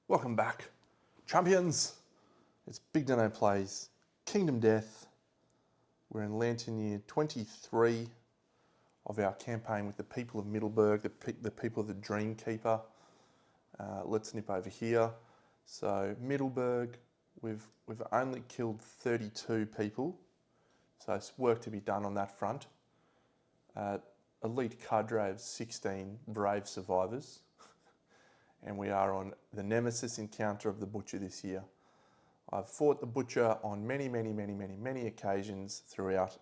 Welcome back, champions. It's Big Dano Plays Kingdom Death. We're in Lantern Year 23 of our campaign with the people of Middleburg, the people of the Dreamkeeper. Let's nip over here. So Middleburg, we've only killed 32 people, so it's work to be done on that front. Elite cadre of 16 brave survivors. And we are on the nemesis encounter of the Butcher this year. I've fought the Butcher on many occasions throughout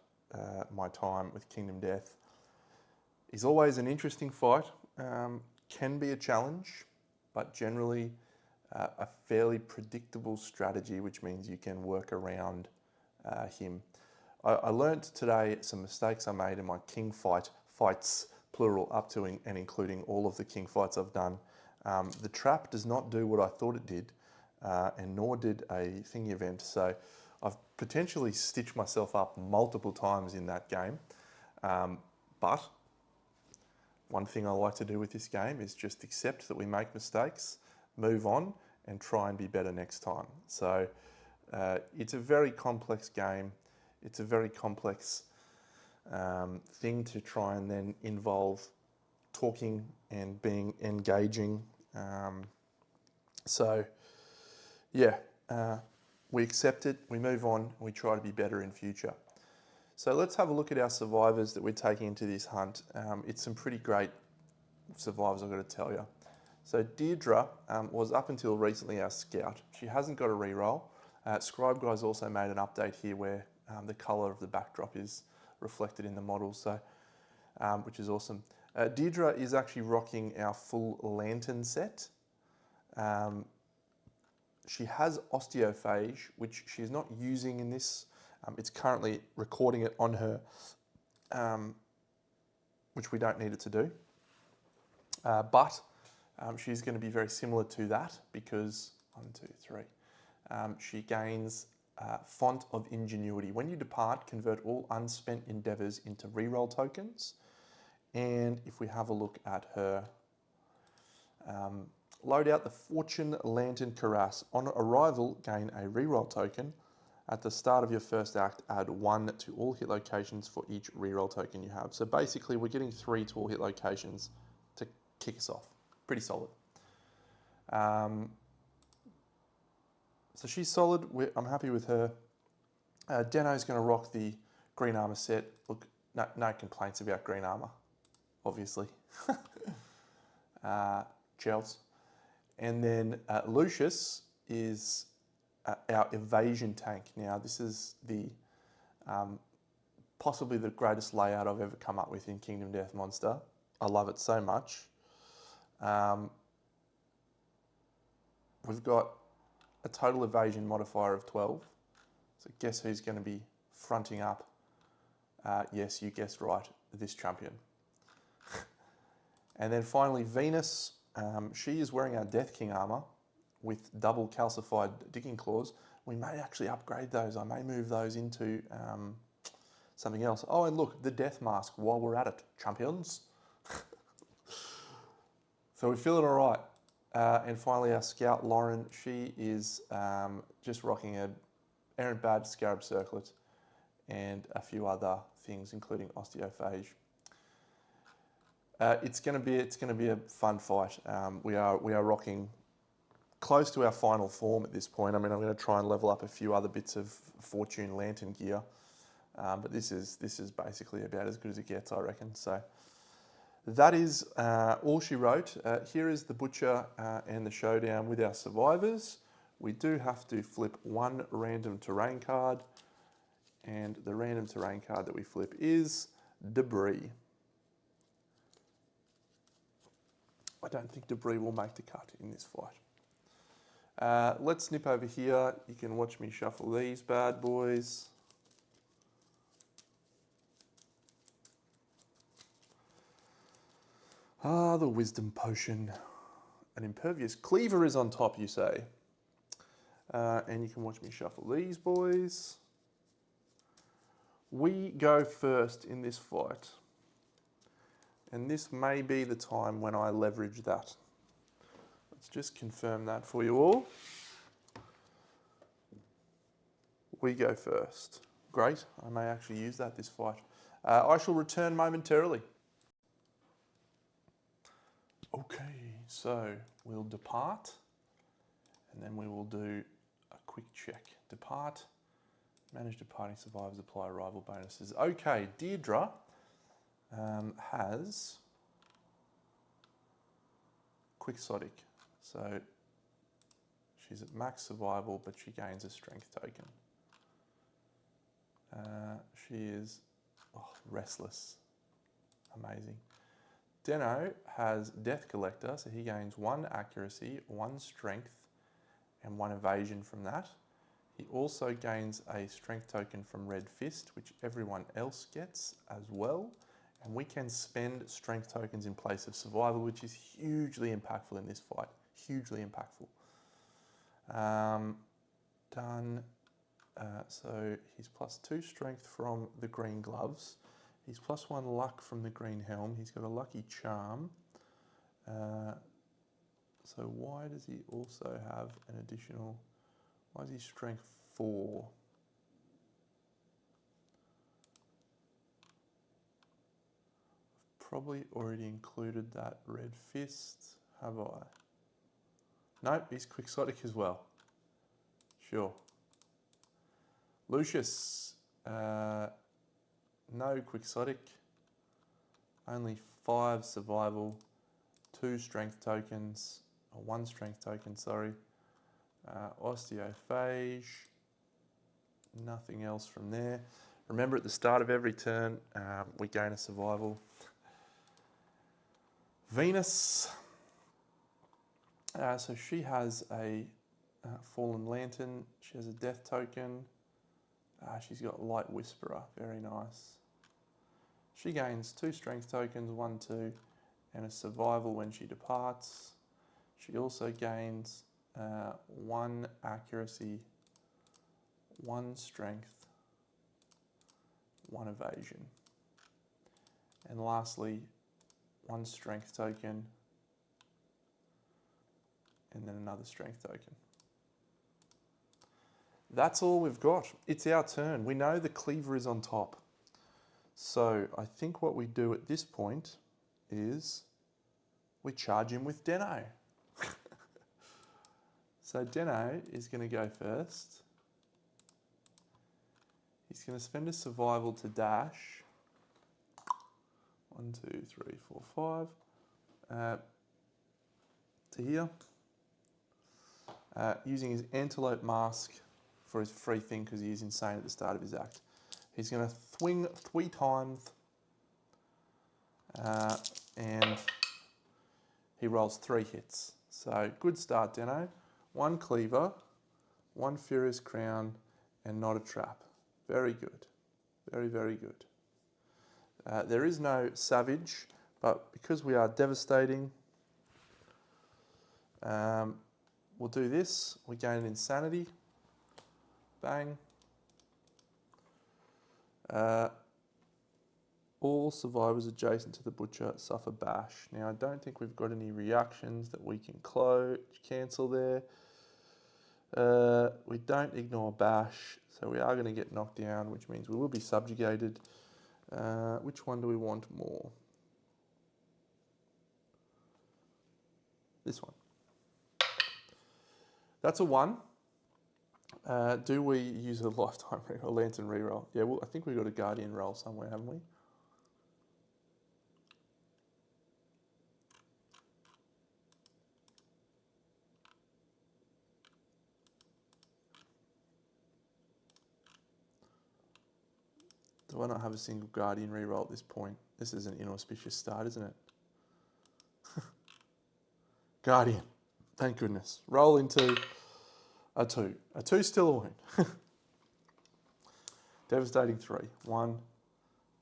my time with Kingdom Death. He's always an interesting fight, can be a challenge, but generally a fairly predictable strategy, which means you can work around him. I learnt today some mistakes I made in my king fights, plural, up to and including all of the king fights I've done. The trap does not do what I thought it did, and nor did a thingy event. So I've potentially stitched myself up multiple times in that game. But one thing I like to do with this game is just accept that we make mistakes, move on, and try and be better next time. So it's a very complex game. It's a very complex thing to try and then involve talking and being engaging. We accept it, we move on, we try to be better in future. So let's have a look at our survivors that we're taking into this hunt. It's some pretty great survivors, I've got to tell you. So Deirdre was up until recently our scout. She hasn't got a reroll. Scribe Guy's also made an update here where the colour of the backdrop is reflected in the model, so which is awesome. Deirdre is actually rocking our full lantern set. She has osteophage, which she's not using in this. It's currently recording it on her, which we don't need it to do. But she's going to be very similar to that because, 1, 2, 3, she gains Font of Ingenuity. When you depart, convert all unspent endeavours into reroll tokens. And if we have a look at her, load out the Fortune Lantern Cuirass. On arrival, gain a reroll token. At the start of your first act, add 1 to all hit locations for each reroll token you have. So basically, we're getting 3 to all hit locations to kick us off. Pretty solid. So she's solid. I'm happy with her. Deno's going to rock the Green Armour set. Look, no complaints about Green Armour, obviously. Gels. And then Lucius is our evasion tank. Now, this is the possibly the greatest layout I've ever come up with in Kingdom Death Monster. I love it so much. We've got a total evasion modifier of 12. So guess who's going to be fronting up? Yes, you guessed right, this champion. And then finally Venus, she is wearing our Death King armour with double calcified digging claws. We may actually upgrade those. I may move those into something else. Oh, and look, the Death Mask while we're at it, champions. So we're feeling all right. And finally our Scout Lauren, she is just rocking a errant badge, Scarab Circlet, and a few other things, including osteophage. It's going to be a fun fight. We are rocking close to our final form at this point. I mean, I'm going to try and level up a few other bits of Fortune Lantern gear, but this is basically about as good as it gets, I reckon. So that is all she wrote. Here is the Butcher and the showdown with our survivors. We do have to flip 1 random terrain card, and the random terrain card that we flip is Debris. I don't think Debris will make the cut in this fight. Let's nip over here. You can watch me shuffle these bad boys. Ah, the Wisdom Potion. An Impervious Cleaver is on top, you say. And you can watch me shuffle these boys. We go first in this fight. And this may be the time when I leverage that. Let's just confirm that for you all. We go first. Great, I may actually use that this fight. I shall return momentarily. Okay, so we'll depart, and then we will do a quick check. Depart, manage departing survivors, apply arrival bonuses. Okay, Deirdre has quixotic, so she's at max survival, but she gains a strength token. She is restless, amazing. Deno has Death Collector, so he gains 1 accuracy, 1 strength, and 1 evasion from that. He also gains a strength token from Red Fist, which everyone else gets as well. And we can spend strength tokens in place of survival, which is hugely impactful in this fight. Hugely impactful. Done. So he's +2 strength from the green gloves. He's +1 luck from the green helm. He's got a lucky charm. So why does he also have an additional... Why is he strength 4? I've probably already included that Red Fist, have I? Nope, he's quixotic as well. Sure. Lucius, no quixotic, only 5 survival, 2 strength tokens, or 1 strength token, sorry. Osteophage, nothing else from there. Remember, at the start of every turn, we gain a survival. Venus, so she has a Fallen Lantern, she has a death token. She's got Light Whisperer, very nice. She gains 2 strength tokens, 1, 2, and a survival when she departs. She also gains 1 accuracy, 1 strength, 1 evasion. And lastly, 1 strength token, and then another strength token. That's all we've got. It's our turn. We know the cleaver is on top. So I think what we do at this point is we charge him with Deno. So Deno is going to go first. He's going to spend a survival to dash. 1, 2, 3, 4, 5. To here. Using his antelope mask for his free thing because he is insane at the start of his act. He's going to swing 3 times and he rolls 3 hits. So good start, Deno. 1 cleaver, 1 furious crown, and not a trap. Very good. Very, very good. There is no savage, but because we are devastating, we'll do this. We gain an insanity. Bang. All survivors adjacent to the butcher suffer bash. Now, I don't think we've got any reactions that we can cancel there. We don't ignore bash, so we are going to get knocked down, which means we will be subjugated. Which one do we want more? This one. That's a 1. Do we use a lifetime reroll, a lantern reroll? Yeah, well, I think we've got a guardian roll somewhere, haven't we? Do I not have a single guardian reroll at this point? This is an inauspicious start, isn't it? Guardian. Thank goodness. Roll into a 2. A 2's still a win. Devastating 3. 1,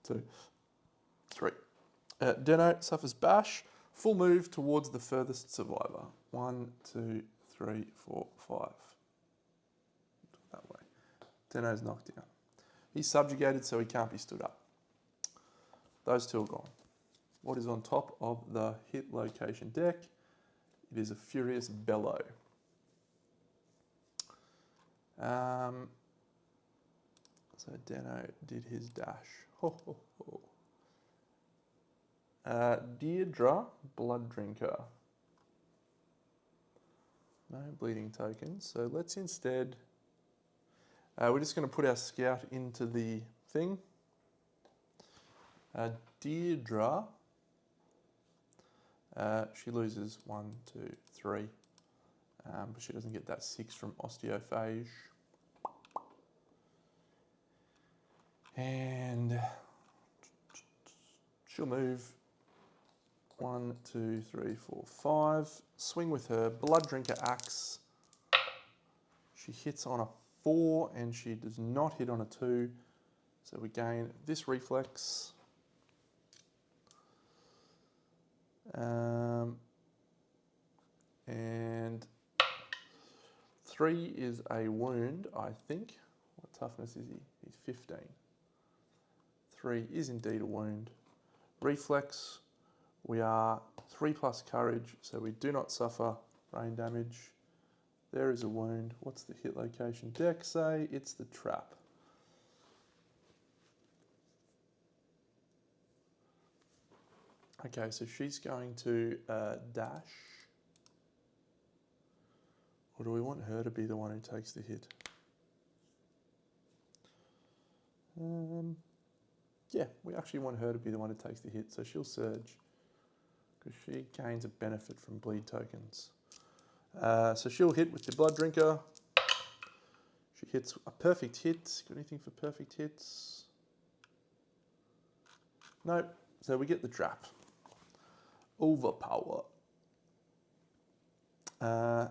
2, 3. Deno suffers bash. Full move towards the furthest survivor. 1, 2, 3, 4, 5. That way. Deno's knocked down. He's subjugated, so he can't be stood up. Those 2 are gone. What is on top of the hit location deck It is a furious bellow. So Dano did his dash. Ho, ho, ho. Deirdre, Blood Drinker. No bleeding tokens. So let's instead, we're just going to put our scout into the thing. Deirdre, she loses 1, 2, 3, but she doesn't get that 6 from osteophage. And she'll move 1, 2, 3, 4, 5. Swing with her Blood Drinker axe. She hits on a 4 and she does not hit on a 2. So we gain this reflex. And 3 is a wound, I think. What toughness is he? He's 15. 3 is indeed a wound. Reflex, we are 3 plus courage, so we do not suffer brain damage. There is a wound. What's the hit location? Dex say it's the trap. Okay, so she's going to dash. Or do we want her to be the one who takes the hit? Yeah, we actually want her to be the one who takes the hit, so she'll surge because she gains a benefit from bleed tokens. So she'll hit with the Blood Drinker. She hits a perfect hit. Got anything for perfect hits? Nope. So we get the trap. Overpower.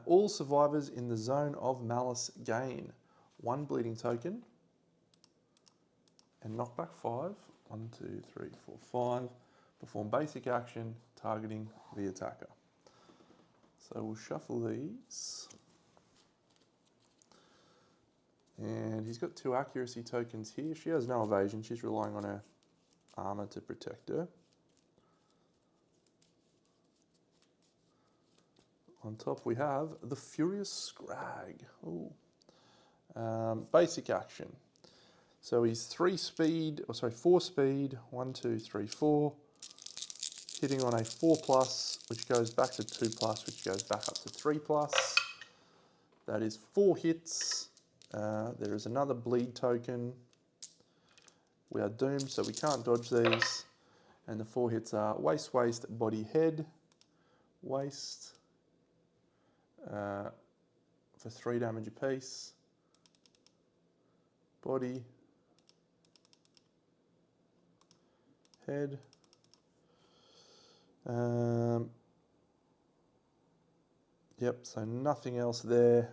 All survivors in the zone of malice gain 1 bleeding token and knockback 5. 1, 2, 3, 4, 5. Perform basic action targeting the attacker. So we'll shuffle these. And he's got 2 accuracy tokens here. She has no evasion. She's relying on her armor to protect her. On top we have the Furious Scrag. Ooh. Basic action. So he's 4 speed. 1, 2, 3, 4. Hitting on a 4+, which goes back to 2+, which goes back up to 3+. That is 4 hits. There is another bleed token. We are doomed, so we can't dodge these. And the 4 hits are waist, waist, body, head. Waist. For 3 damage apiece. Body. Head. Yep, so nothing else there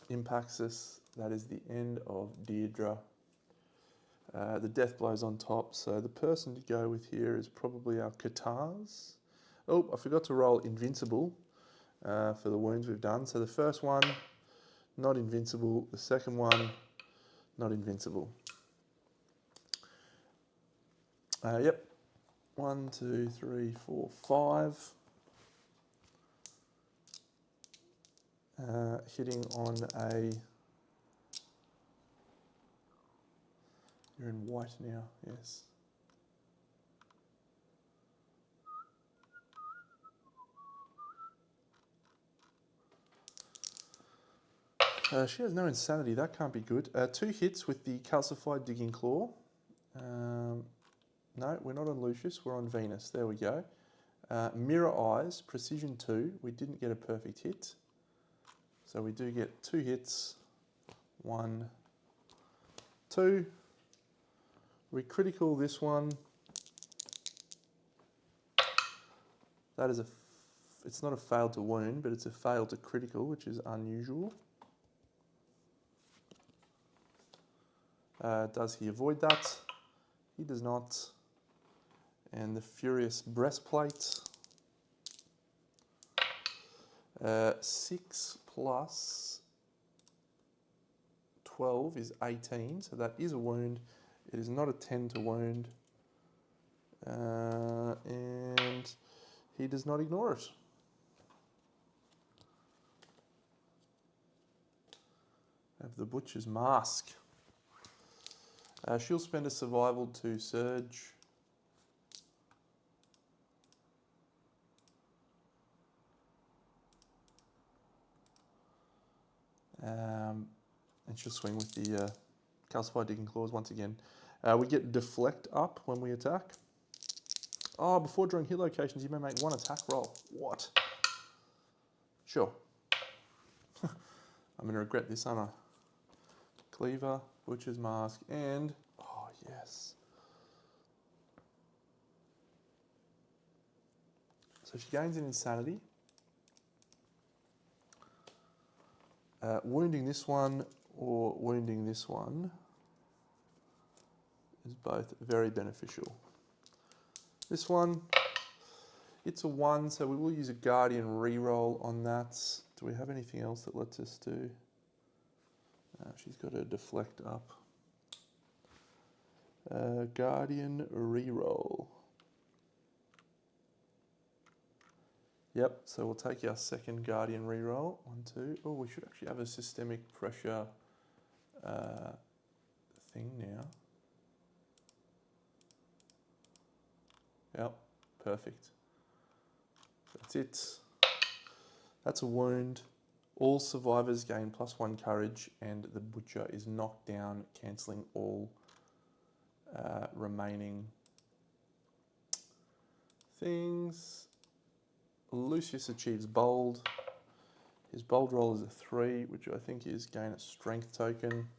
impacts us. That is the end of Deirdre. The death blows on top, so the person to go with here is probably our Katars. Oh, I forgot to roll Invincible for the wounds we've done. So the first one, not invincible. The second one, not invincible. Yep. 1, 2, 3, 4, 5. Hitting on a... You're in white now, yes. She has no insanity, that can't be good. 2 hits with the calcified digging claw. No, we're not on Lucius, we're on Venus. There we go. Mirror Eyes, Precision 2. We didn't get a perfect hit. So we do get 2 hits. 1, 2. We critical this one. That is it's not a fail to wound, but it's a fail to critical, which is unusual. Does he avoid that? He does not. And the Furious Breastplate. 6 plus 12 is 18, so that is a wound. It is not a 10 to wound. And he does not ignore it. have the Butcher's Mask. She'll spend a survival to surge. And she'll swing with the calcified digging claws once again. We get deflect up when we attack. Oh, before drawing hit locations, you may make one attack roll. What? Sure. I'm going to regret this, aren't I? Cleaver, Butcher's Mask, and... Oh, yes. So she gains an insanity. Wounding this one or wounding this one is both very beneficial. This one, it's a 1, so we will use a Guardian reroll on that. Do we have anything else that lets us do? She's got a deflect up. Guardian reroll. Yep, so we'll take our second Guardian reroll. 1, 2. Oh, we should actually have a systemic pressure thing now. Yep, perfect. That's it. That's a wound. All survivors gain +1 courage, and the Butcher is knocked down, cancelling all remaining things. Lucius achieves bold. His bold roll is a 3, which I think is gain a strength token.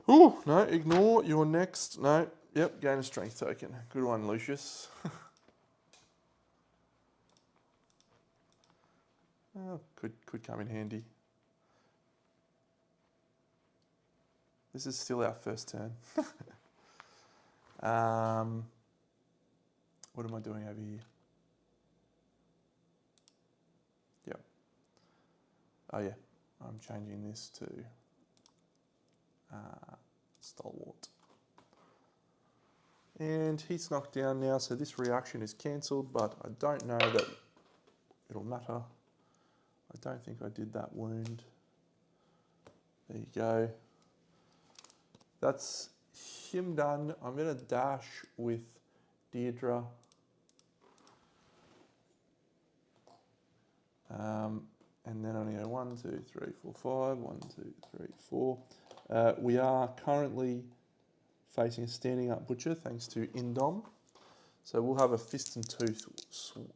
Oh, no, ignore your next. No, yep, gain a strength token. Good one, Lucius. Oh, could come in handy. This is still our first turn. What am I doing over here? Yep. Oh yeah, I'm changing this to Stalwart. And he's knocked down now, so this reaction is cancelled, but I don't know that it'll matter. I don't think I did that wound. There you go. That's him done. I'm going to dash with Deirdre. And then only go 1, 2, 3, 4, 5. 1, 2, 3, 4. We are currently facing a standing up Butcher thanks to Indom. So we'll have a fist and tooth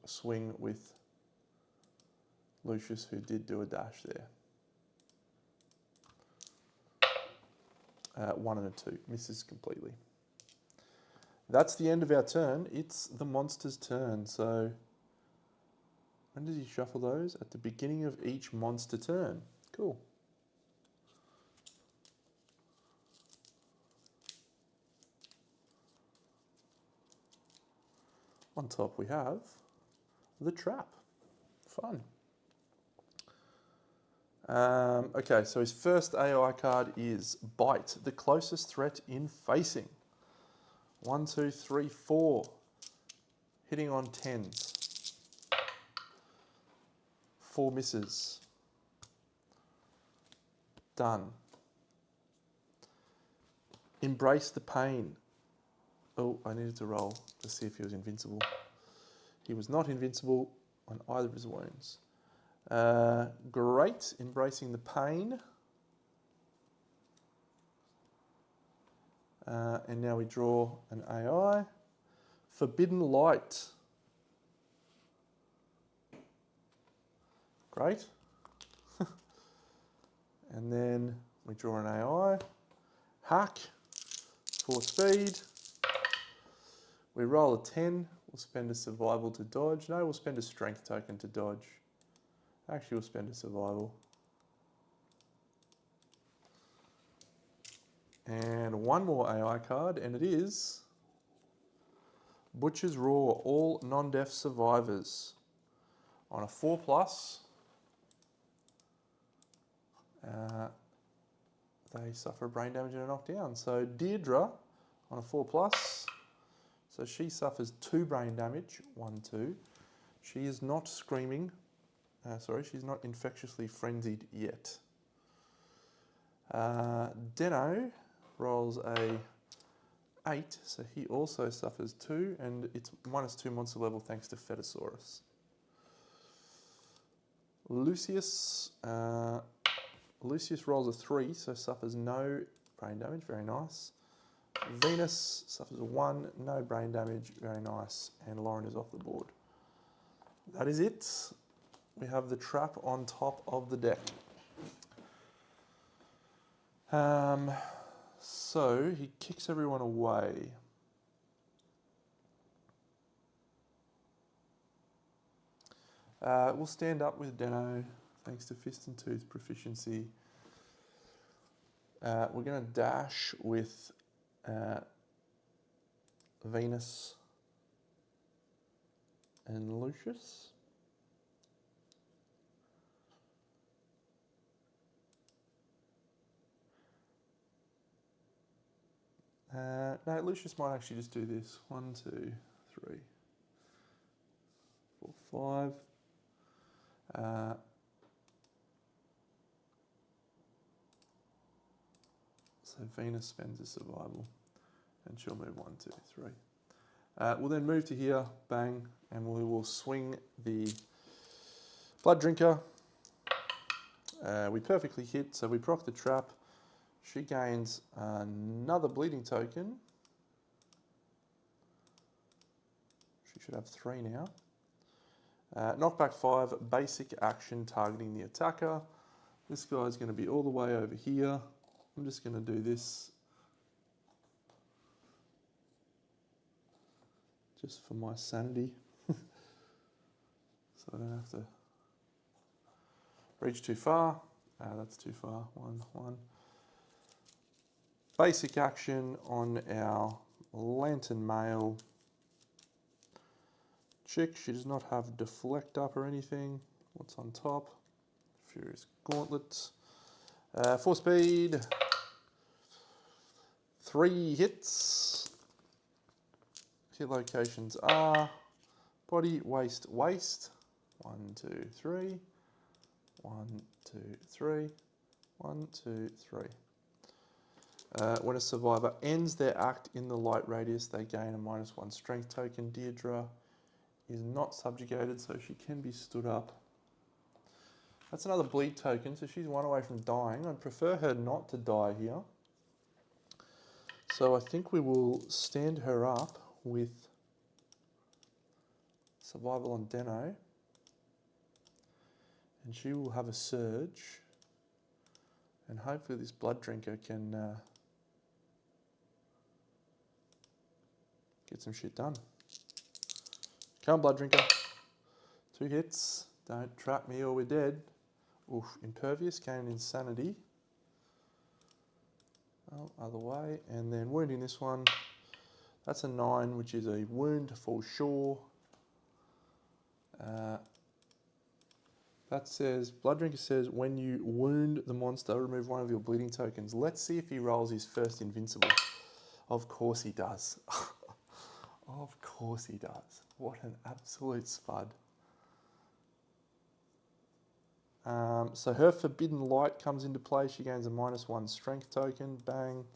swing with Lucius, who did do a dash there. 1 and a 2, misses completely. That's the end of our turn. It's the monster's turn. So when does he shuffle those? At the beginning of each monster turn. Cool. On top we have the trap. Fun. Okay, so his first AI card is Bite, the closest threat in facing. 1, 2, 3, 4. Hitting on 10s. 4 misses. Done. Embrace the pain. Oh, I needed to roll to see if he was invincible. He was not invincible on either of his wounds. Great, embracing the pain. And now we draw an AI. Forbidden Light. Great. And then we draw an AI. Hack, 4 speed. We roll a 10. We'll spend a survival to dodge. No, we'll spend a strength token to dodge. Actually, we'll spend a survival. And one more AI card, and it is Butcher's Roar, all non-deaf survivors. On a 4+, they suffer brain damage and a knockdown. So Deirdre, on a 4+, So she suffers 2 brain damage, 1, 2. She is not screaming. She's not infectiously frenzied yet. Deno rolls a 8, so he also suffers 2, and it's -2 monster level thanks to Fetosaurus. Lucius rolls a 3, so suffers no brain damage, very nice. Venus suffers a 1, no brain damage, very nice, and Lauren is off the board. That is it. We have the trap on top of the deck. So he kicks everyone away. We'll stand up with Deno, thanks to Fist and Tooth proficiency. We're going to dash with Venus and Lucius. No, Lucius might actually just do this. 1, 2, 3, 4, 5. So Venus spends a survival, and she'll move 1, 2, 3. We'll then move to here, bang, and we will swing the Blood Drinker. We perfectly hit, so we proc the trap. She gains another bleeding token. She should have 3 now. Knockback 5, basic action targeting the attacker. This guy's going to be all the way over here. I'm just going to do this just for my sanity. So I don't have to reach too far. That's too far. 1, 1. Basic action on our Lantern Male chick. She does not have deflect up or anything. What's on top? Furious Gauntlet. 4 speed. 3 hits. Hit locations are body, waist, waist. 1, 2, 3. 1, 2, 3. 1, 2, 3. When a survivor ends their act in the light radius, they gain a -1 strength token. Deirdre is not subjugated, so she can be stood up. That's another bleed token, so she's 1 away from dying. I'd prefer her not to die here. So I think we will stand her up with survival on Deno, and she will have a surge, and hopefully this Blood Drinker can get some shit done. Come on, Blood Drinker. 2 hits. Don't trap me or we're dead. Oof, Impervious gained Insanity. Oh, other way. And then wounding this one. That's a 9, which is a wound for sure. That says, Blood Drinker says, when you wound the monster, remove 1 of your bleeding tokens. Let's see if he rolls his first invincible. Of course he does. Of course he does. What an absolute spud. So her Forbidden Light comes into play. She gains a -1 strength token. Bang.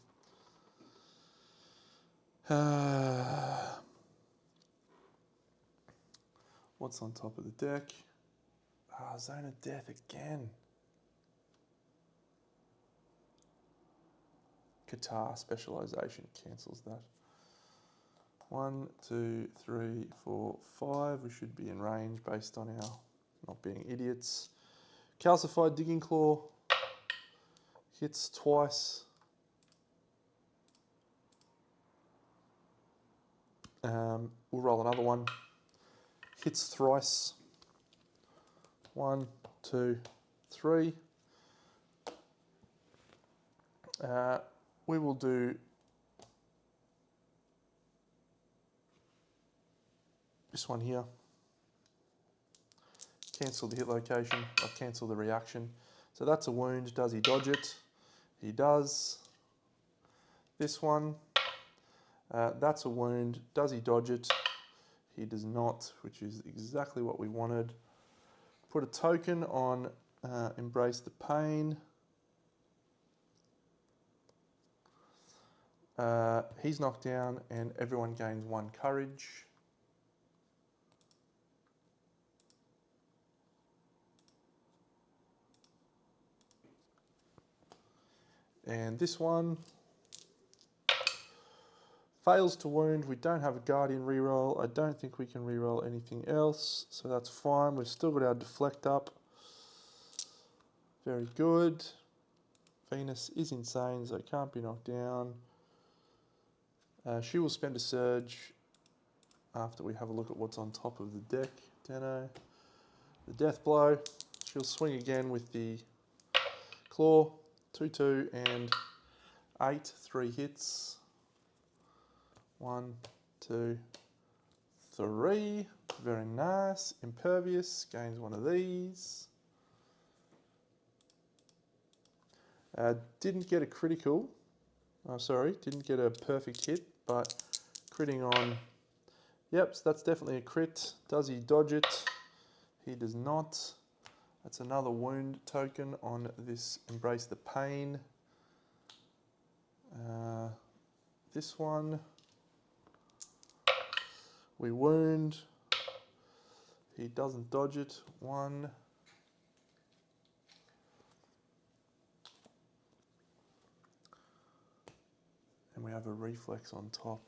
What's on top of the deck? Zone of Death again. Qatar specialization cancels that. 1, 2, 3, 4, 5. We should be in range based on our not being idiots. Calcified Digging Claw. Hits twice. We'll roll another one. Hits thrice. 1, 2, 3. We will do this one here. Cancel the hit location. I'll cancel the reaction. So that's a wound. Does he dodge it? He does. This one. That's a wound. Does he dodge it? He does not, which is exactly what we wanted. Put a token on Embrace the Pain. He's knocked down and everyone gains 1 courage. And this one fails to wound. We don't have a Guardian reroll. I don't think we can reroll anything else, so that's fine. We've still got our deflect up. Very good. Venus is insane, so it can't be knocked down. She will spend a surge after we have a look at what's on top of the deck. Deno. The death blow. She'll swing again with the claw. 2-2 and 8. 3 hits. 1, 2, 3. Very nice. Impervious. Gains 1 of these. Didn't get a critical. Oh, sorry, didn't get a perfect hit, but critting on. Yep, so that's definitely a crit. Does he dodge it? He does not. That's another wound token on this Embrace the Pain. This one, we wound. He doesn't dodge it. 1. And we have a reflex on top.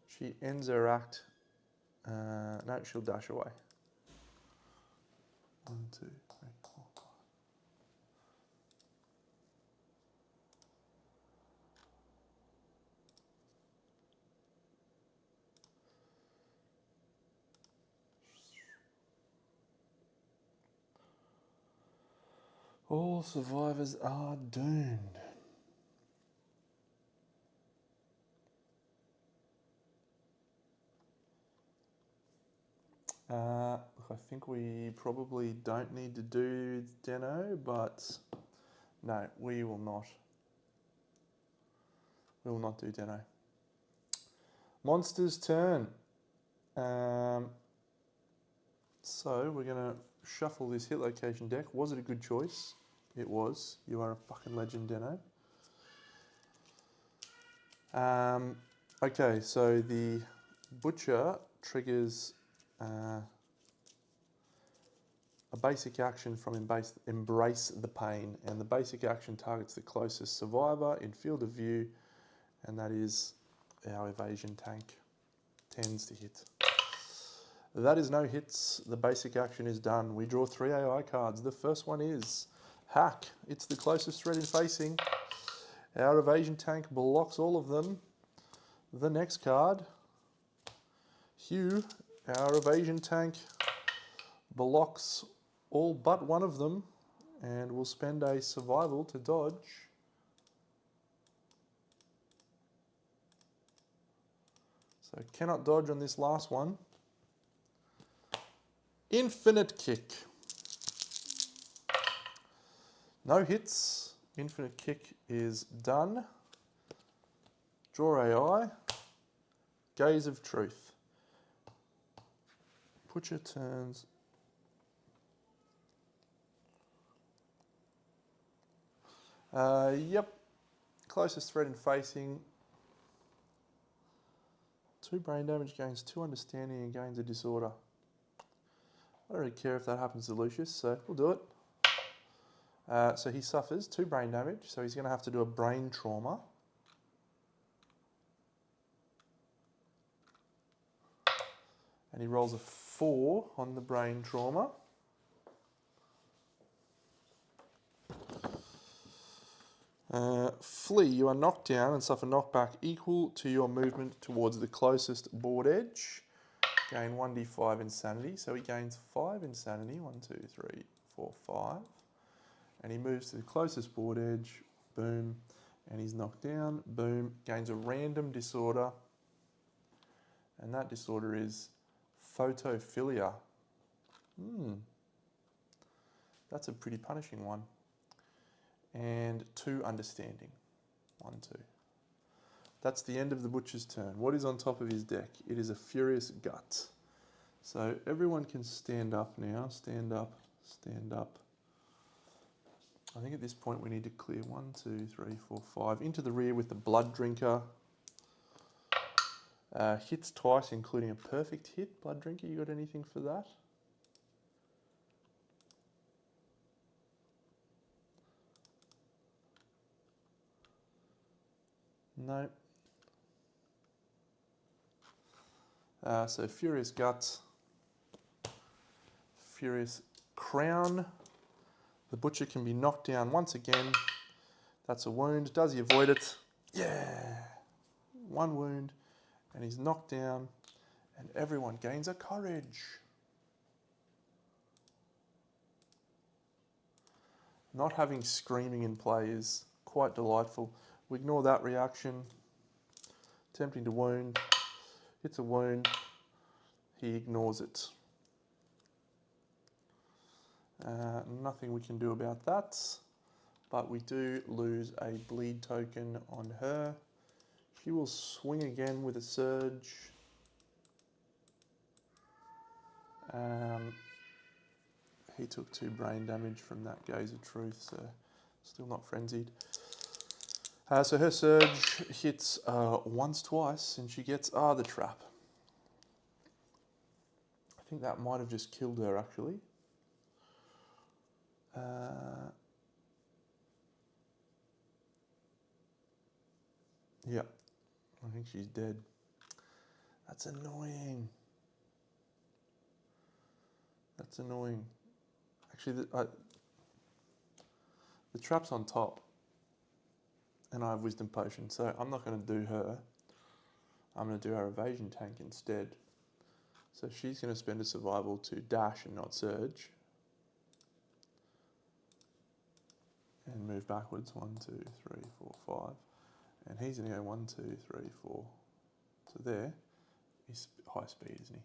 She ends her act. No, she'll dash away. 1, 2, 3, 4, 5. All survivors are doomed. Look, I think we probably don't need to do Deno, but no, we will not. We will not do Deno. Monster's turn. So we're going to shuffle this hit location deck. Was it a good choice? It was. You are a fucking legend, Deno. Okay, so the Butcher triggers a basic action from Embrace the Pain, and the basic action targets the closest survivor in field of view, and that is our evasion tank. 10s to hit. That is no hits. The basic action is done. We draw 3 AI cards. The first one is Hack. It's the closest threat in facing. Our evasion tank blocks all of them. The next card, Hugh. Our evasion tank blocks all but one of them, and we'll spend a survival to dodge. So cannot dodge on this last one. Infinite Kick. No hits. Infinite Kick is done. Draw AI. Gaze of Truth. Put your turns. Yep. Closest threat in facing. 2 brain damage, gains 2 understanding, and gains a disorder. I don't really care if that happens to Lucius, so we'll do it. So he suffers 2 brain damage, so he's going to have to do a brain trauma. And he rolls a 4 on the brain trauma. Flee, you are knocked down and suffer knockback equal to your movement towards the closest board edge. Gain 1d5 insanity, so he gains 5 insanity. 1, 2, 3, 4, 5. And he moves to the closest board edge. Boom. And he's knocked down. Boom. Gains a random disorder. And that disorder is photophilia. That's a pretty punishing one. and 2 understanding. 1, 2. That's the end of the butcher's turn. What is on top of his deck? It is a furious gut. So everyone can stand up now. Stand up, stand up. I think at this point we need to clear 1, 2, 3, 4, 5. Into the rear with the blood drinker. Hits twice, including a perfect hit. Blood drinker, you got anything for that? No. So Furious Guts, Furious Crown. The butcher can be knocked down once again. That's a wound. Does he avoid it? Yeah. 1 wound, and he's knocked down, and everyone gains a courage. Not having screaming in play is quite delightful. We ignore that reaction. Attempting to wound. It's a wound. He ignores it. Nothing we can do about that, but we do lose a bleed token on her. She will swing again with a surge. He took 2 brain damage from that gaze of truth, so still not frenzied. So her surge hits once, twice, and she gets the trap. I think that might have just killed her, actually. Yeah, I think she's dead. That's annoying. That's annoying. Actually, the trap's on top, and I have Wisdom Potion, so I'm not going to do her. I'm going to do our evasion tank instead. So she's going to spend a survival to dash and not surge. And move backwards. 1, 2, 3, 4, 5. And he's going to go 1, 2, 3, 4 to there. He's high speed, isn't he?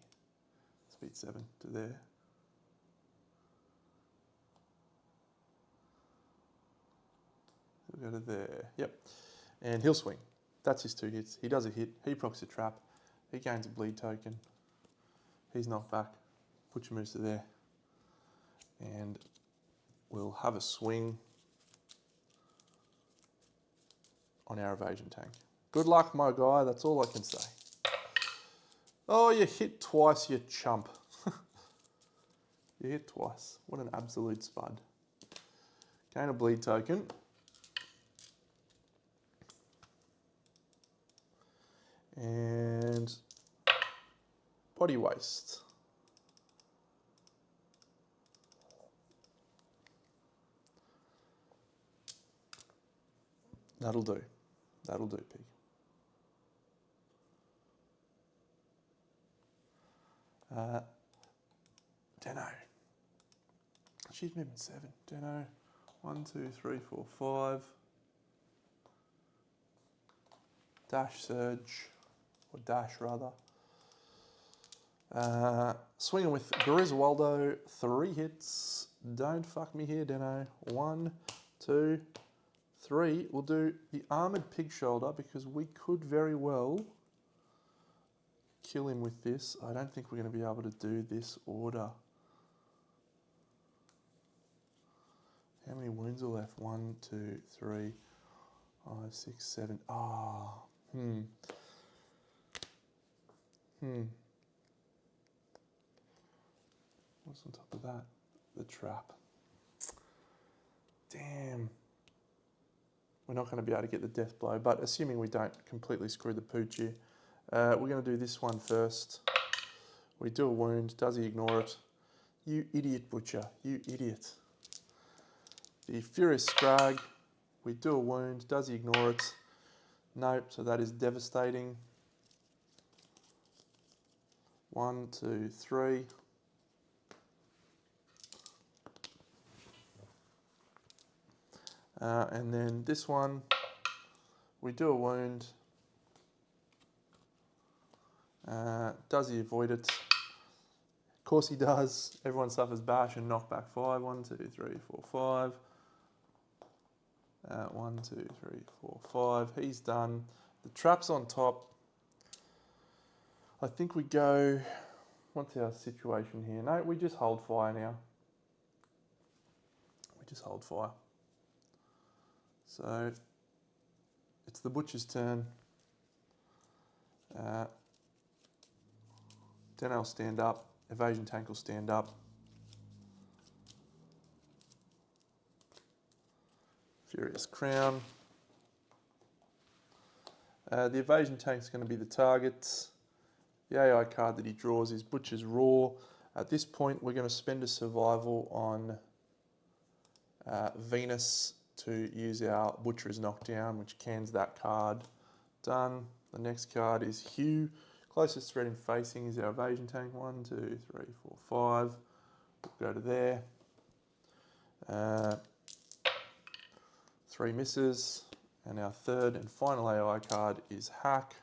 Speed 7 to there. He'll go to there. Yep. And he'll swing. That's his 2 hits. He does a hit. He procs a trap. He gains a bleed token. He's knocked back. Butcher moves to there. And we'll have a swing on our evasion tank. Good luck, my guy. That's all I can say. Oh, you hit twice, you chump. You hit twice. What an absolute spud. Gain a bleed token. And body waste. That'll do. That'll do, pig. Deno. She's movement 7. Deno. 1, 2, 3, 4, 5. Dash surge. Or dash rather. Swinging with Griswoldo. 3 hits. Don't fuck me here, Deno. 1, 2, 3. We'll do the armoured pig shoulder because we could very well kill him with this. I don't think we're going to be able to do this order. How many wounds are left? 1, 2, 3, 5, 6, 7. What's on top of that? The trap. Damn. We're not going to be able to get the death blow, but assuming we don't completely screw the pooch here, we're going to do this one first. We do a wound. Does he ignore it? You idiot, butcher. You idiot. The Furious Scrag. We do a wound. Does he ignore it? Nope. So that is devastating. 1, 2, 3. And then this one, we do a wound. Does he avoid it? Of course he does. Everyone suffers bash and knockback 5. 1, 2, 3, 4, 5. 1, 2, 3, 4, 5. He's done. The trap's on top. I think we go, what's our situation here? No, we just hold fire now. We just hold fire. So it's the butcher's turn. Deno will stand up. Evasion tank will stand up. Furious Crown. The evasion tank's going to be the target. The AI card that he draws is Butcher's Raw. At this point, we're going to spend a survival on Venus to use our Butcher's Knockdown, which cans that card. Done. The next card is Hugh. Closest threat in facing is our evasion tank. 1, 2, 3, 4, 5. We'll go to there. 3 misses. And our third and final AI card is Hack.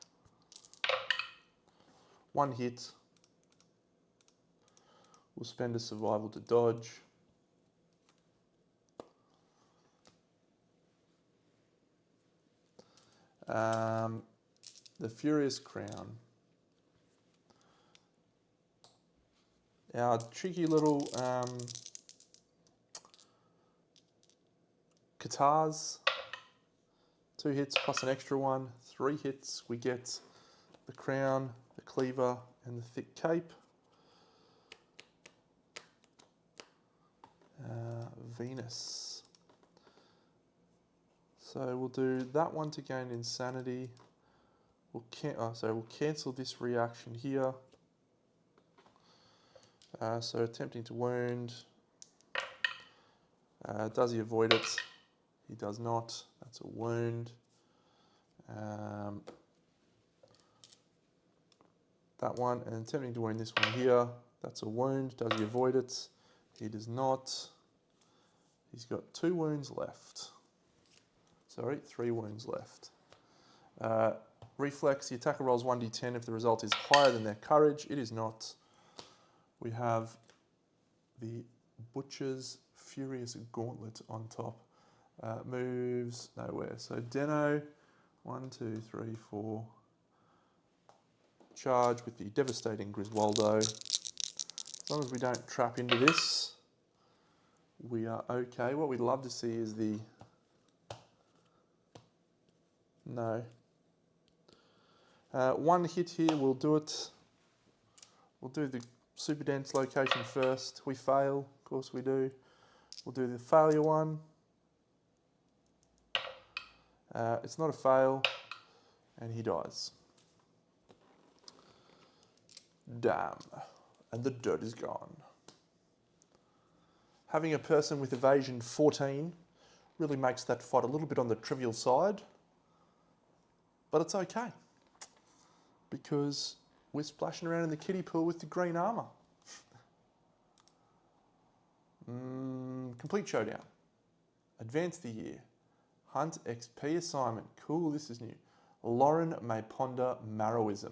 1 hit. We'll spend a survival to dodge. The Furious Crown. Our cheeky little Katars. 2 hits plus an extra 1. 3 hits. We get the crown, the cleaver, and the thick cape. Venus. So we'll do that one to gain insanity. We'll cancel this reaction here. So attempting to wound. Does he avoid it? He does not. That's a wound. That one, and attempting to wound this one here. That's a wound. Does he avoid it? He does not. He's got 2 wounds left. Sorry, 3 wounds left. Reflex, the attacker rolls 1d10 if the result is higher than their courage. It is not. We have the Butcher's Furious Gauntlet on top. Moves nowhere. So Deno, 1, 2, 3, 4. Charge with the devastating Griswoldo. As long as we don't trap into this, we are okay. What we'd love to see is the... No. 1 hit here, we'll do it. We'll do the super dense location first. We fail, of course we do. We'll do the failure one. It's not a fail, and he dies. Damn, and the dirt is gone. Having a person with evasion 14 really makes that fight a little bit on the trivial side, but it's okay, because we're splashing around in the kiddie pool with the green armour. Complete showdown. Advance the year. Hunt XP assignment. Cool, this is new. Lauren may ponder Marrowism.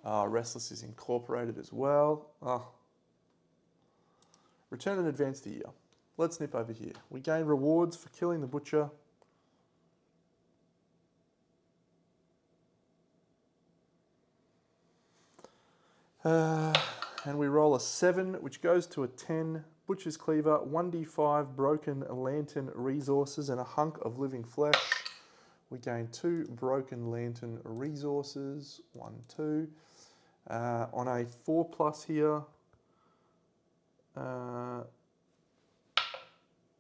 Restless is incorporated as well. Return and advance the year. Let's nip over here. We gain rewards for killing the Butcher. And we roll a 7, which goes to a 10. Butcher's Cleaver, 1d5 broken lantern resources and a hunk of living flesh. We gain 2 broken lantern resources. 1, 2. On a 4+ here,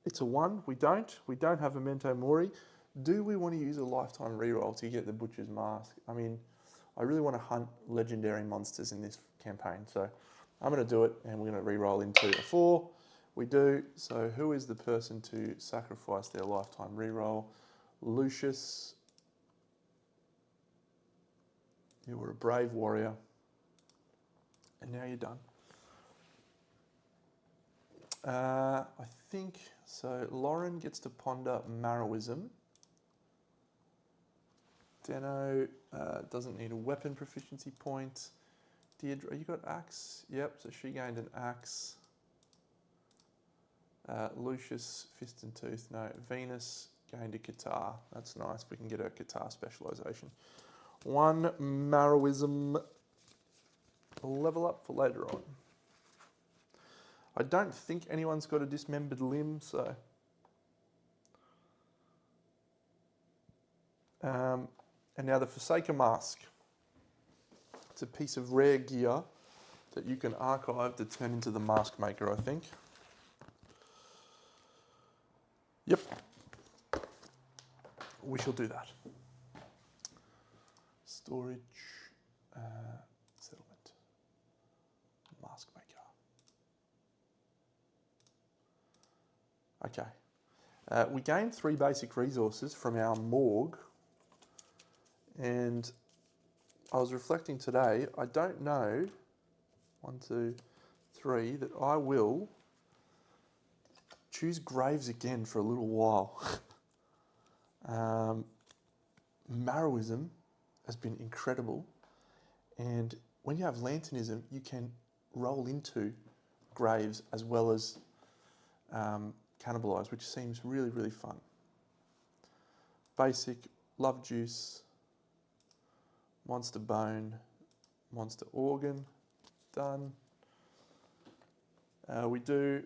it's a 1. We don't have Memento Mori. Do we want to use a lifetime reroll to get the Butcher's Mask? I mean, I really want to hunt legendary monsters in this campaign, so I'm going to do it, and we're going to reroll into a 4. We do. So who is the person to sacrifice their lifetime reroll? Lucius. You were a brave warrior, and now you're done. I think, so Lauren gets to ponder Marrowism. Deno doesn't need a weapon proficiency point. Deirdre, you got axe? Yep, so she gained an axe. Lucius, Fist and Tooth, no. Venus, gained a Qatar. That's nice. We can get a Qatar specialisation. 1 Marrowism, level up for later on. I don't think anyone's got a dismembered limb, so... and now the Forsaker Mask. It's a piece of rare gear that you can archive to turn into the mask maker, I think. Yep. We shall do that. Storage, settlement, mask maker. Okay. We gained 3 basic resources from our morgue. And I was reflecting today, I don't know, 1, 2, 3, that I will choose graves again for a little while. Marrowism has been incredible. And when you have lanternism, you can roll into graves as well as cannibalise, which seems really, really fun. Basic, love juice, monster bone, monster organ, done. We do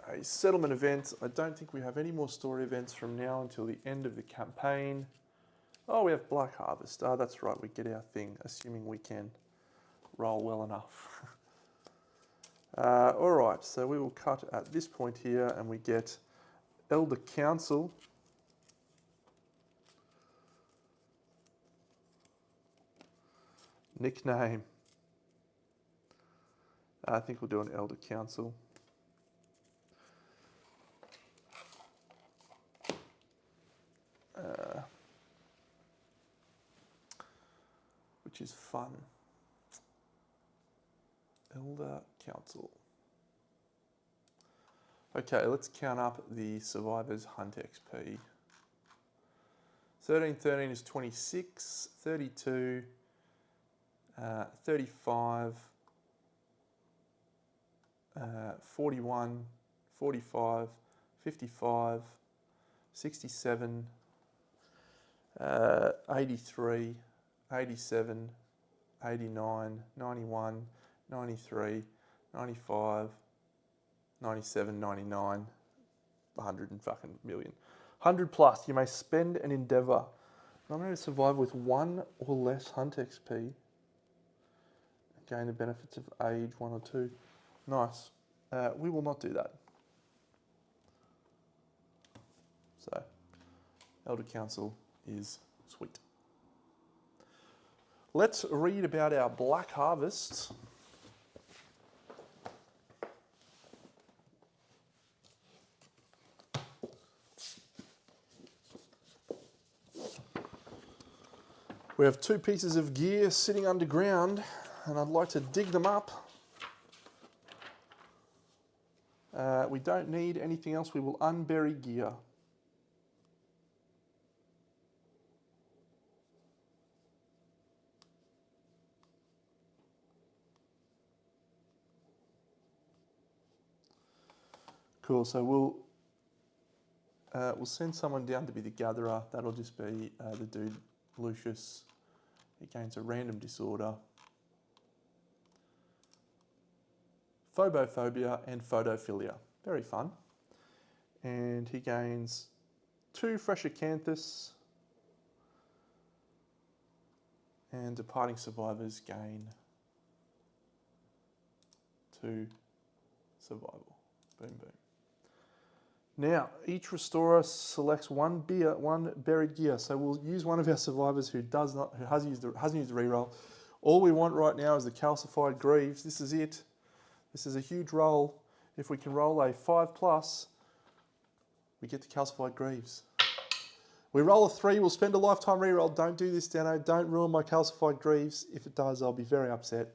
a settlement event. I don't think we have any more story events from now until the end of the campaign. Oh, we have Black Harvest. Oh, that's right, we get our thing, assuming we can roll well enough. All right, so we will cut at this point here and we get Elder Council. Nickname. I think we'll do an Elder Council. Which is fun. Elder Council. Okay, let's count up the Survivors Hunt XP. 13 is 26, 32, 35, 41, 45, 55, 67, 83, 87, 89, 91, 93, 95, 97, 99, 100 and fucking million. 100 plus, you may spend an endeavour. I'm going to survive with 1 or less hunt XP. Gain the benefits of age 1 or 2. Nice. We will not do that. So, Elder Council is sweet. Let's read about our Black Harvests. We have 2 pieces of gear sitting underground, and I'd like to dig them up. We don't need anything else. We will unbury gear. Cool, so we'll send someone down to be the gatherer. That'll just be the dude, Lucius. He gains a random disorder. Phobophobia and photophilia. Very fun. And he gains 2 fresh acanthus. And departing survivors gain 2 survival. Boom, boom. Now, each restorer selects 1 buried gear. So we'll use one of our survivors who hasn't used the reroll. All we want right now is the calcified greaves. This is it. This is a huge roll. If we can roll a 5+, we get the calcified greaves. We roll a 3, we'll spend a lifetime reroll. Don't do this, Dano. Don't ruin my calcified greaves. If it does, I'll be very upset.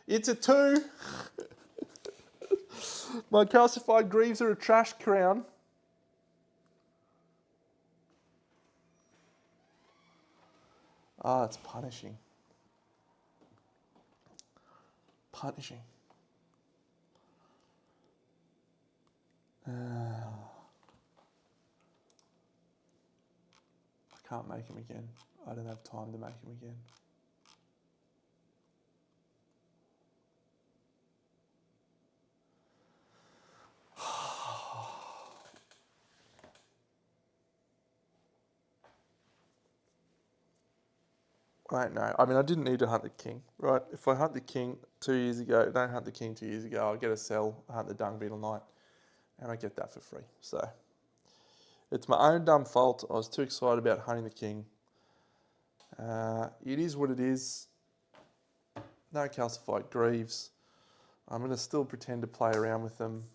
It's a 2. My calcified greaves are a trash crown. Ah, it's punishing. Punishing. I can't make him again. I don't have time to make him again. I don't know. I mean, I didn't need to hunt the king, right? If I hunt the king 2 years ago, don't hunt the king 2 years ago, I'll get a cell, hunt the dung beetle knight, and I get that for free. So it's my own dumb fault. I was too excited about hunting the king. It is what it is. No calcified greaves. I'm going to still pretend to play around with them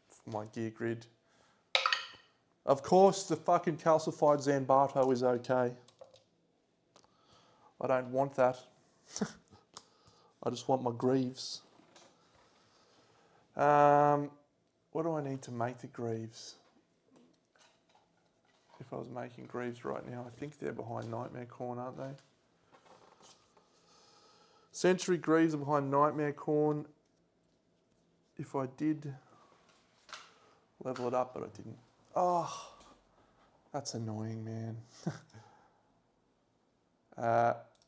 for my gear grid. Of course, the fucking calcified Zanbato is okay. I don't want that. I just want my greaves. What do I need to make the greaves? If I was making greaves right now, I think they're behind Nightmare Corn, aren't they? Century greaves are behind Nightmare Corn. If I did level it up, but I didn't. Oh, that's annoying, man.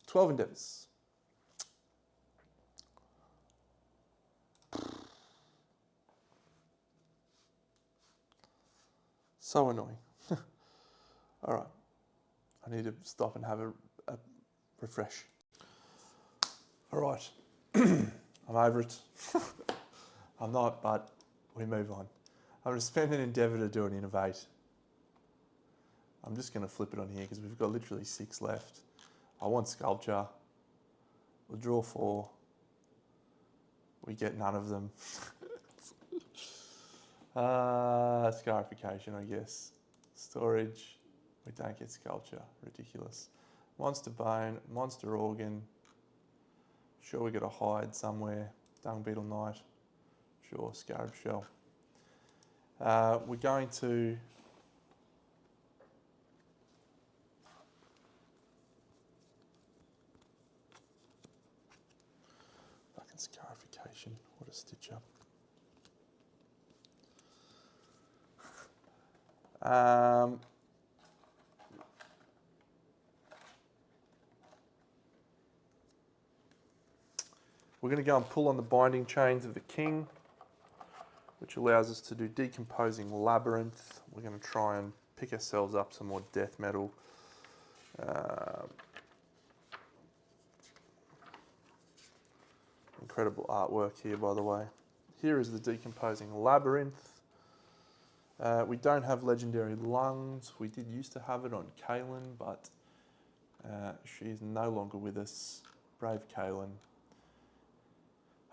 12 endeavours. So annoying. All right. I need to stop and have a refresh. All right. I'm over it. I'm not, but we move on. I'm going to spend an endeavour to do an innovate. I'm just going to flip it on here because we've got literally 6 left. I want sculpture. We'll draw 4. We get none of them. Scarification, I guess. Storage. We don't get sculpture. Ridiculous. Monster bone. Monster organ. Sure, we got a hide somewhere. Dung beetle knight. Sure, scarab shell. We're going to fucking scarification. What a stitch up. We're going to go and pull on the binding chains of the king, which allows us to do decomposing labyrinth. We're going to try and pick ourselves up some more death metal. Incredible artwork here, by the way. Here is the decomposing labyrinth. We don't have legendary lungs. We did used to have it on Kaylin, but she's no longer with us. Brave Kaylin.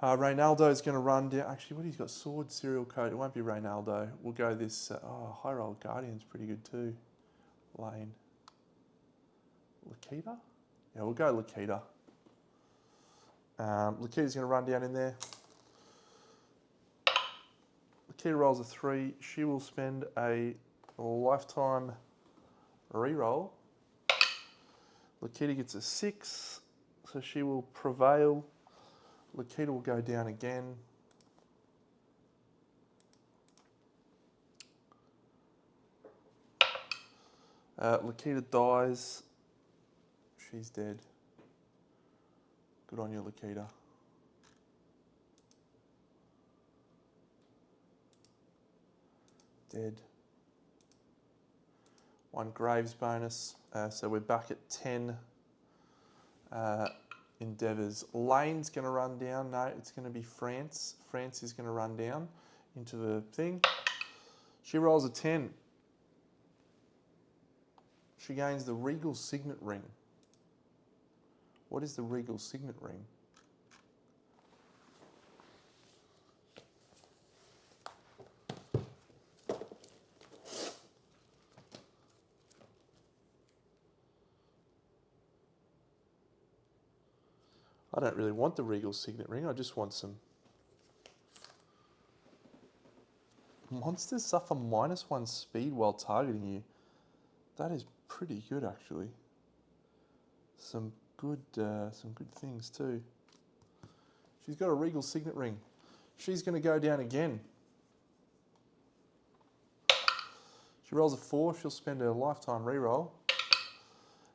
Reynaldo's going to run down. Actually, what he's got? Sword, serial code. It won't be Reynaldo. We'll go this. High roll Guardian's pretty good too. Lane. Lakita? Yeah, we'll go Lakita. Lakita's going to run down in there. Lakita rolls a 3. She will spend a lifetime reroll. Lakita gets a 6, so she will prevail. Lakita will go down again. Lakita dies. She's dead. Good on you, Lakita. Dead. 1 Graves bonus. So we're back at 10 endeavours. Lane's going to run down. No, it's going to be France. France is going to run down into the thing. She rolls a 10. She gains the Regal Signet Ring. What is the Regal Signet Ring? I don't really want the Regal Signet Ring. I just want some. Monsters suffer -1 speed while targeting you. That is pretty good, actually. Some good things too. She's got a Regal Signet Ring. She's going to go down again. She rolls a 4, she'll spend her lifetime reroll.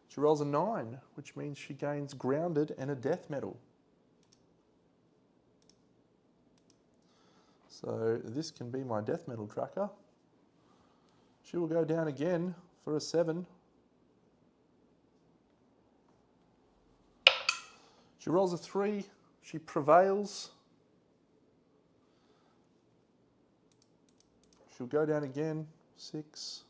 She rolls a 9, which means she gains grounded and a death medal. So this can be my death medal tracker. She will go down again for a 7. She rolls a 3, she prevails. She'll go down again, 6.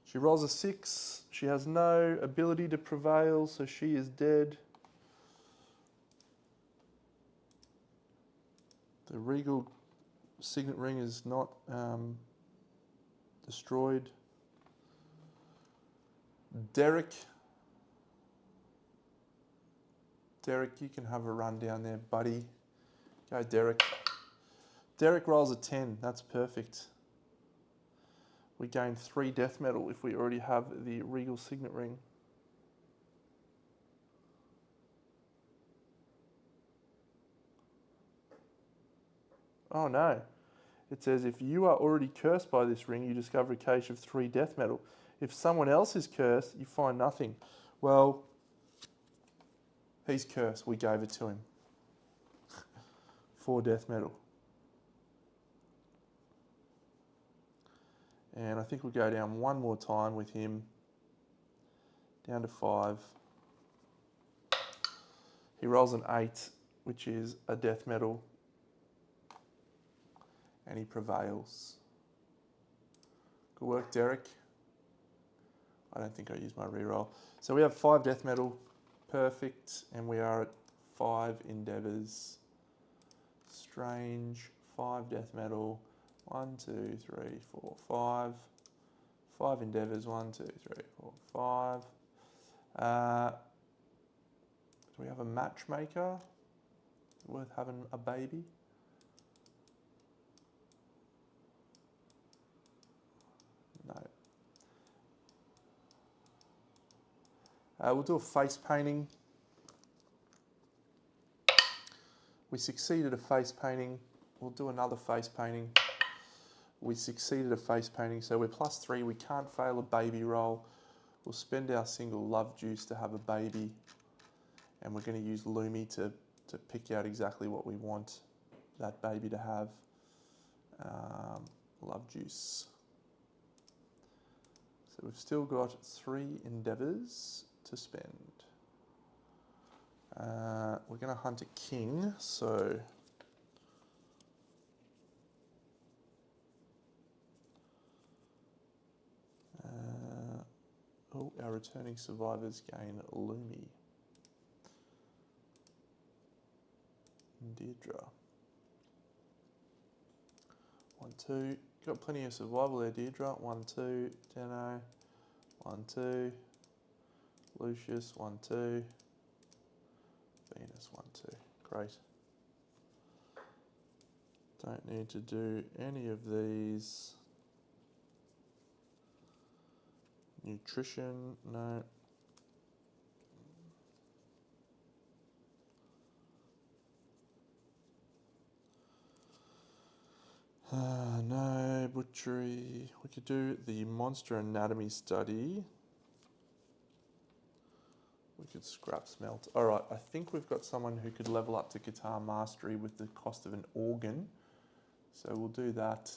She rolls a 6, she has no ability to prevail, so she is dead. The regal signet ring is not destroyed. Derek, you can have a run down there, buddy. Go, Derek. Derek rolls a 10, that's perfect. We gain 3 death medal if we already have the regal signet ring. Oh no. It says if you are already cursed by this ring, you discover a cache of 3 death medal. If someone else is cursed, you find nothing. Well, he's cursed. We gave it to him. 4 death medal. And I think we'll go down one more time with him. Down to 5. He rolls an 8, which is a death medal. And he prevails. Good work, Derek. I don't think I used my reroll. So we have 5 death medal. Perfect. And we are at 5 endeavours. Strange. 5 death medal. 1, 2, 3, 4, 5. 5 endeavours. 1, 2, 3, 4, 5. Do we have a matchmaker? Worth having a baby? No. We'll do a face painting. We succeeded a face painting. We'll do another face painting. We succeeded a face painting, so we're +3. We can't fail a baby roll. We'll spend our single love juice to have a baby. And we're going to use Lumi to pick out exactly what we want that baby to have. Love juice. So we've still got 3 endeavours to spend. We're going to hunt a king, so our returning survivors gain Lumi. Deirdre. 1, 2. Got plenty of survival there, Deirdre. 1, 2. Deno. 1, 2. Lucius. 1, 2. Venus. 1, 2. Great. Don't need to do any of these. Nutrition. No. No, butchery. We could do the monster anatomy study. We could scrap smelt. All right, I think we've got someone who could level up to guitar mastery with the cost of an organ. So we'll do that.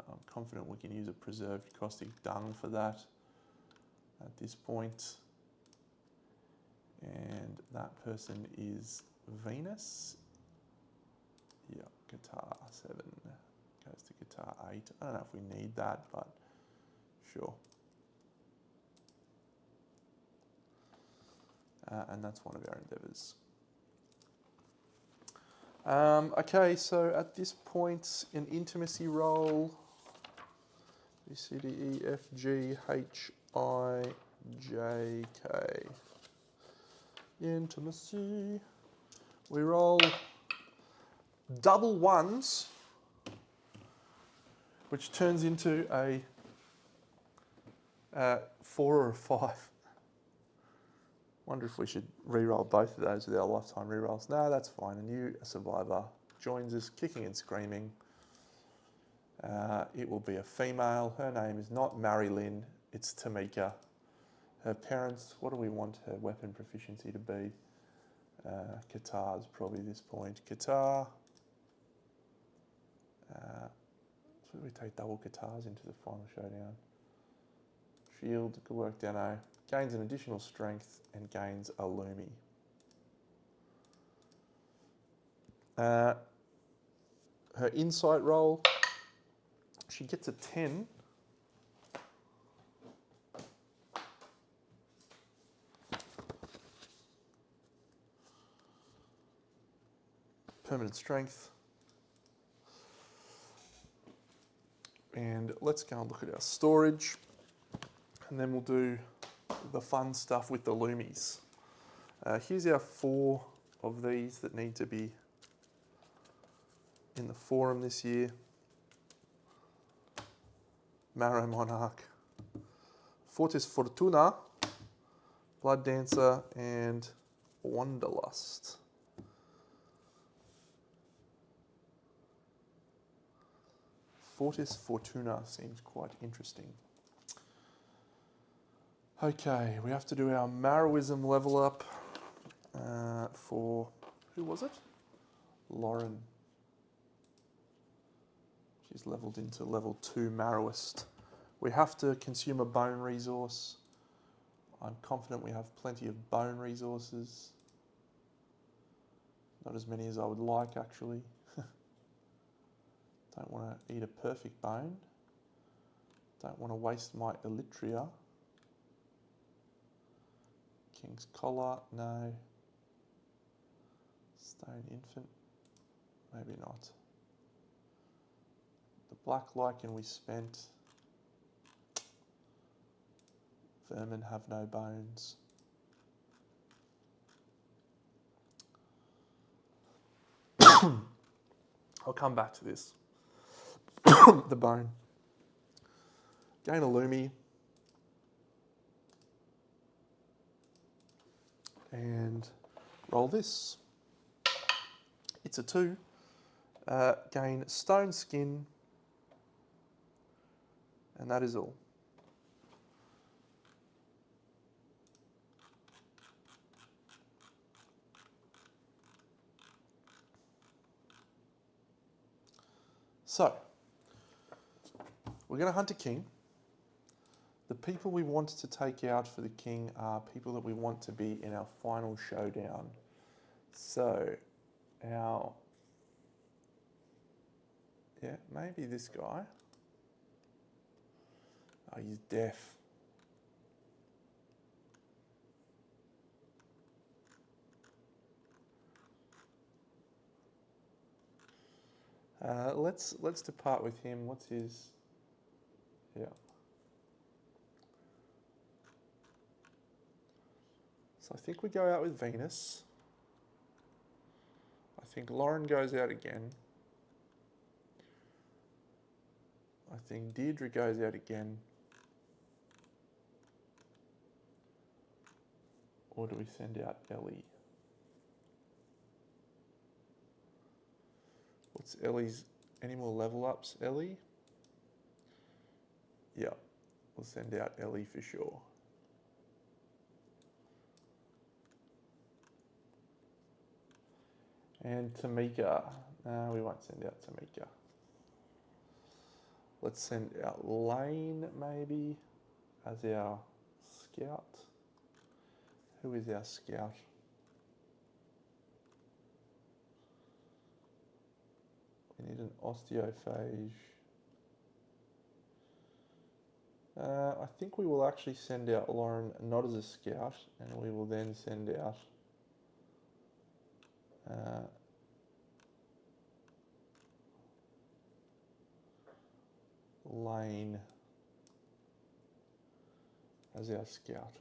I'm confident we can use a preserved caustic dung for that at this point. And that person is Venus. Yeah, guitar 7 goes to guitar 8. I don't know if we need that, but sure. And that's one of our endeavours. Okay, so at this point, an intimacy roll. B, C, D, E, F, G, H, I, J, K. Intimacy. We roll double 1s, which turns into a 4 or a 5. Wonder if we should re-roll both of those with our lifetime re-rolls. No, that's fine. A new survivor joins us, kicking and screaming. It will be a female. Her name is not Marilyn, it's Tamika. Her parents, what do we want her weapon proficiency to be? Qatar's probably this point. Qatar. So we take double Qatars into the final showdown. Shield, good work, Dano. Gains an additional strength and gains a Lumi. Her insight roll, she gets a 10. Permanent strength. And let's go and look at our storage. And then we'll do the fun stuff with the Lumies. Here's our 4 of these that need to be in the forum this year. Marrow Monarch, Fortis Fortuna, Blood Dancer, and Wanderlust. Fortis Fortuna seems quite interesting. Okay, we have to do our Marrowism level up for, who was it? Lauren. She's leveled into level 2 Marrowist. We have to consume a bone resource. I'm confident we have plenty of bone resources. Not as many as I would like, actually. Don't want to eat a perfect bone. Don't want to waste my Elytria. King's Collar, no. Stone Infant, maybe not. The Black Lichen we spent. Vermin have no bones. I'll come back to this. The bone. Gain a Lumi. And roll this. It's a 2. Gain Stone Skin. And that is all. So, we're going to hunt a king. The people we want to take out for the king are people that we want to be in our final showdown. So, maybe this guy. Oh, he's deaf. Let's depart with him. What's his? Yeah. So I think we go out with Venus. I think Lauren goes out again. I think Deirdre goes out again. Or do we send out Ellie? What's Ellie's? Any more level ups, Ellie? Yeah, we'll send out Ellie for sure. And Tamika. No, we won't send out Tamika. Let's send out Lane maybe as our scout. Who is our scout? We need an osteophage. I think we will actually send out Lauren not as a scout, and we will then send out Lane as our scout.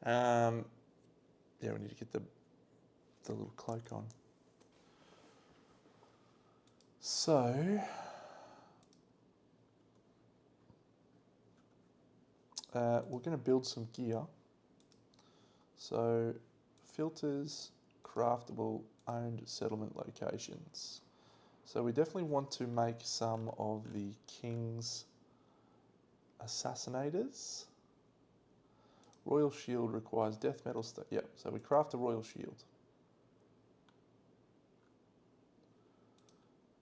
Yeah, we need to get the little cloak on. So, we're going to build some gear. So, filters, craftable, owned settlement locations. So we definitely want to make some of the King's assassinators. Royal shield requires death metal. Yep, so we craft a royal shield.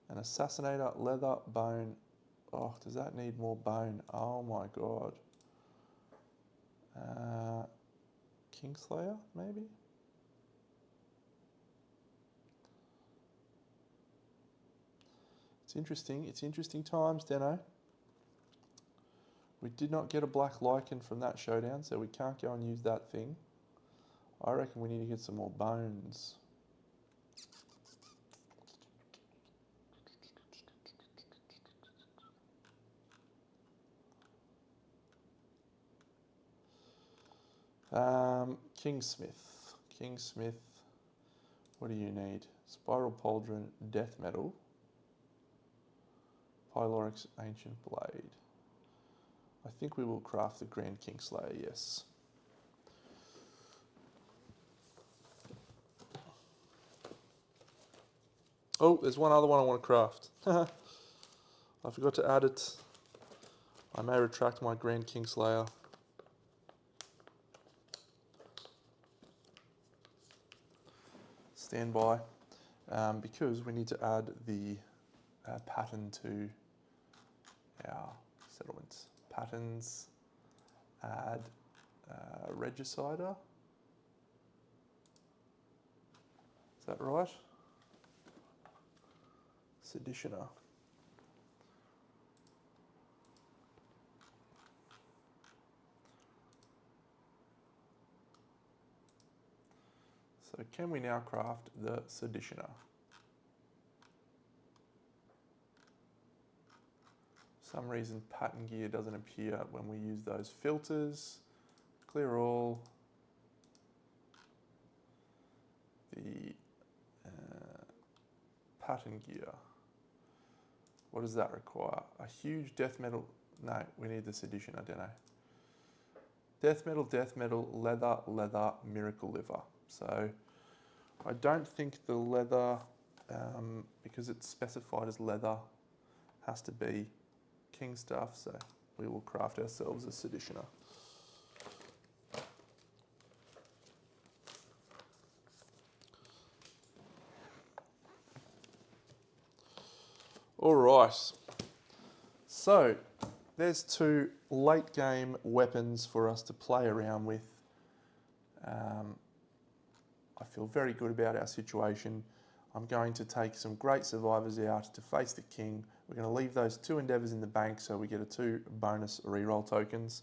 An assassinator, leather, bone. Oh, does that need more bone? Oh my god. Kingslayer, maybe? It's interesting times, Deno. We did not get a black lichen from that showdown, so we can't go and use that thing. I reckon we need to get some more bones. Kingsmith, what do you need? Spiral Pauldron, Death Metal, Pylorix, Ancient Blade. I think we will craft the Grand Kingslayer, yes. Oh, there's one other one I want to craft. I forgot to add it. I may retract my Grand Kingslayer. Stand by, because we need to add the pattern to our settlements. Patterns, add Regicider. Is that right? Seditioner. So can we now craft the Seditioner? For some reason pattern gear doesn't appear when we use those filters. Clear all. The pattern gear. What does that require? A huge death metal. No, we need the Sedition, I don't know. Death metal, leather, miracle liver. So I don't think the leather, because it's specified as leather, has to be king stuff. So we will craft ourselves a Seditioner. All right, so there's two late game weapons for us to play around with. I feel very good about our situation. I'm going to take some great survivors out to face the king. We're going to leave those 2 endeavours in the bank so we get a 2 bonus reroll tokens.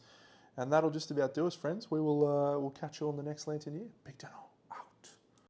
And that'll just about do us, friends. We'll catch you on the next Lantern Year. Big down.